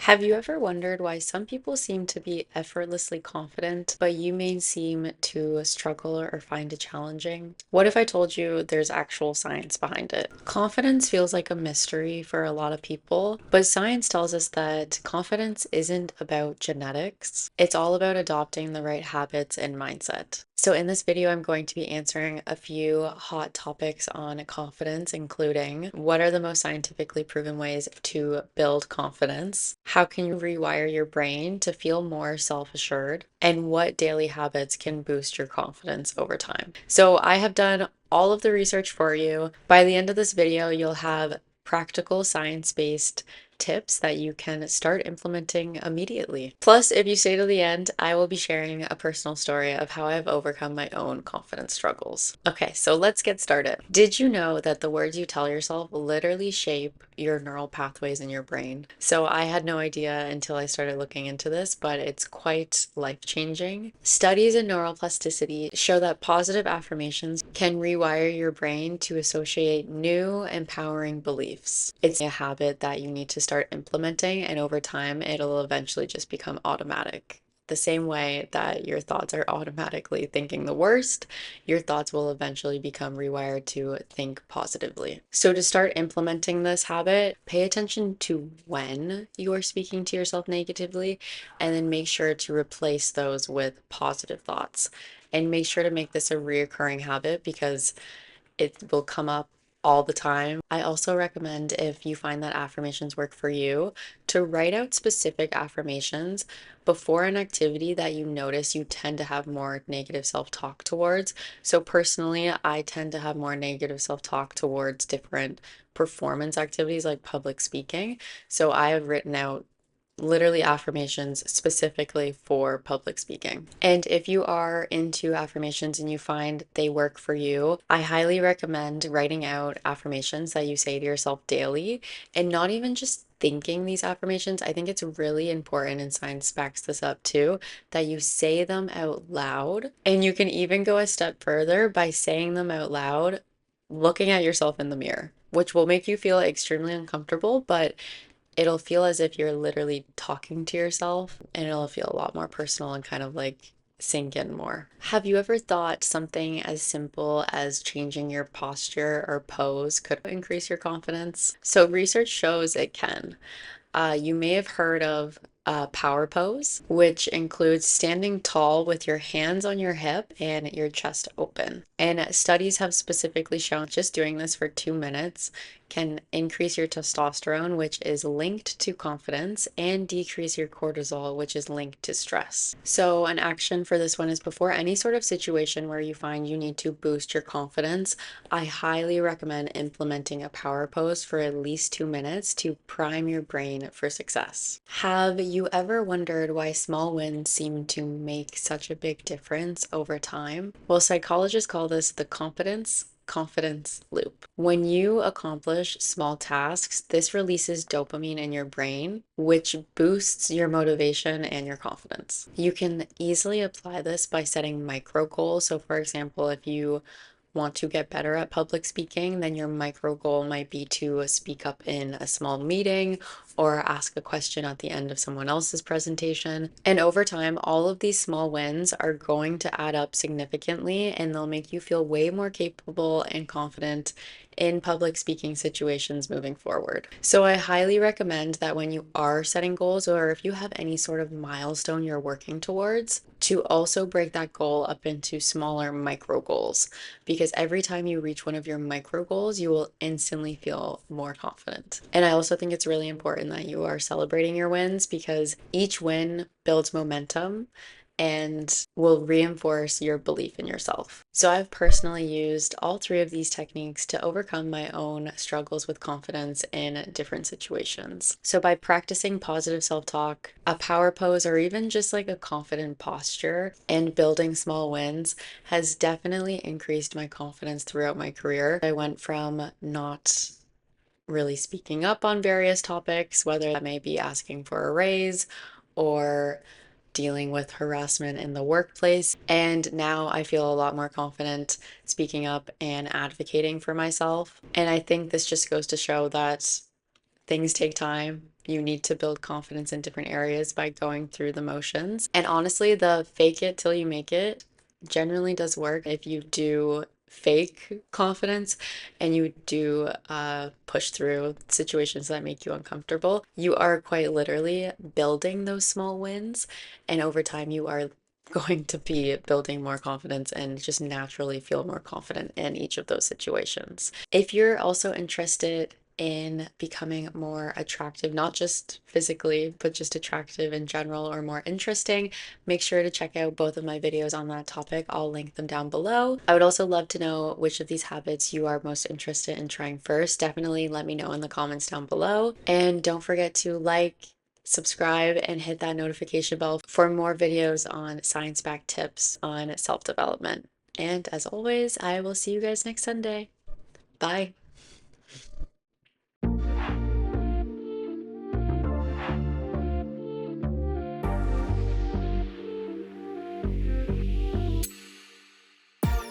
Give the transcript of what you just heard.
Have you ever wondered why some people seem to be effortlessly confident, but you may seem to struggle or find it challenging? What if I told you there's actual science behind it? Confidence feels like a mystery for a lot of people, but science tells us that confidence isn't about genetics. It's all about adopting the right habits and mindset. So, in this video, I'm going to be answering a few hot topics on confidence, including what are the most scientifically proven ways to build confidence? How can you rewire your brain to feel more self-assured? And what daily habits can boost your confidence over time? So, I have done all of the research for you. By the end of this video, you'll have practical science-based tips that you can start implementing immediately. Plus, if you stay to the end, I will be sharing a personal story of how I've overcome my own confidence struggles. Okay, so let's get started. Did you know that the words you tell yourself literally shape your neural pathways in your brain? So I had no idea until I started looking into this, but it's quite life-changing. Studies in neuroplasticity show that positive affirmations can rewire your brain to associate new, empowering beliefs. It's a habit that you need to start implementing, and over time, it'll eventually just become automatic. The same way that your thoughts are automatically thinking the worst, your thoughts will eventually become rewired to think positively. So, to start implementing this habit, pay attention to when you are speaking to yourself negatively, and then make sure to replace those with positive thoughts. And make sure to make this a reoccurring habit because it will come up all the time. I also recommend, if you find that affirmations work for you, to write out specific affirmations before an activity that you notice you tend to have more negative self-talk towards. So personally, I tend to have more negative self-talk towards different performance activities like public speaking. So I have written out literally affirmations specifically for public speaking. And if you are into affirmations and you find they work for you, I highly recommend writing out affirmations that you say to yourself daily and not even just thinking these affirmations. I think it's really important, and science backs this up too, that you say them out loud. And you can even go a step further by saying them out loud, looking at yourself in the mirror, which will make you feel extremely uncomfortable, but it'll feel as if you're literally talking to yourself, and it'll feel a lot more personal and kind of like sink in more. Have you ever thought something as simple as changing your posture or pose could increase your confidence? So research shows it can. You may have heard of power pose, which includes standing tall with your hands on your hip and your chest open. And studies have specifically shown just doing this for 2 minutes can increase your testosterone, which is linked to confidence, and decrease your cortisol, which is linked to stress. So, an action for this one is before any sort of situation where you find you need to boost your confidence, I highly recommend implementing a power pose for at least 2 minutes to prime your brain for success. Have you ever wondered why small wins seem to make such a big difference over time? Well, psychologists call this the confidence loop. When you accomplish small tasks, this releases dopamine in your brain, which boosts your motivation and your confidence. You can easily apply this by setting micro goals. So, for example, if you want to get better at public speaking, then your micro goal might be to speak up in a small meeting or ask a question at the end of someone else's presentation. And over time, all of these small wins are going to add up significantly, and they'll make you feel way more capable and confident in public speaking situations moving forward. So I highly recommend that when you are setting goals, or if you have any sort of milestone you're working towards, to also break that goal up into smaller micro goals, because every time you reach one of your micro goals, you will instantly feel more confident. And I also think it's really important that you are celebrating your wins, because each win builds momentum and will reinforce your belief in yourself. So I've personally used all three of these techniques to overcome my own struggles with confidence in different situations. So by practicing positive self-talk, a power pose, or even just like a confident posture and building small wins has definitely increased my confidence throughout my career. I went from not really speaking up on various topics, whether that may be asking for a raise or dealing with harassment in the workplace. And now I feel a lot more confident speaking up and advocating for myself. And I think this just goes to show that things take time. You need to build confidence in different areas by going through the motions. And honestly, the fake it till you make it generally does work if you do fake confidence and you do push through situations that make you uncomfortable. You are quite literally building those small wins, and over time, you are going to be building more confidence and just naturally feel more confident in each of those situations. If you're also interested in becoming more attractive, not just physically, but just attractive in general or more interesting, make sure to check out both of my videos on that topic. I'll link them down below. I would also love to know which of these habits you are most interested in trying first. Definitely let me know in the comments down below. And don't forget to like, subscribe, and hit that notification bell for more videos on science-backed tips on self-development. And as always, I will see you guys next Sunday. Bye.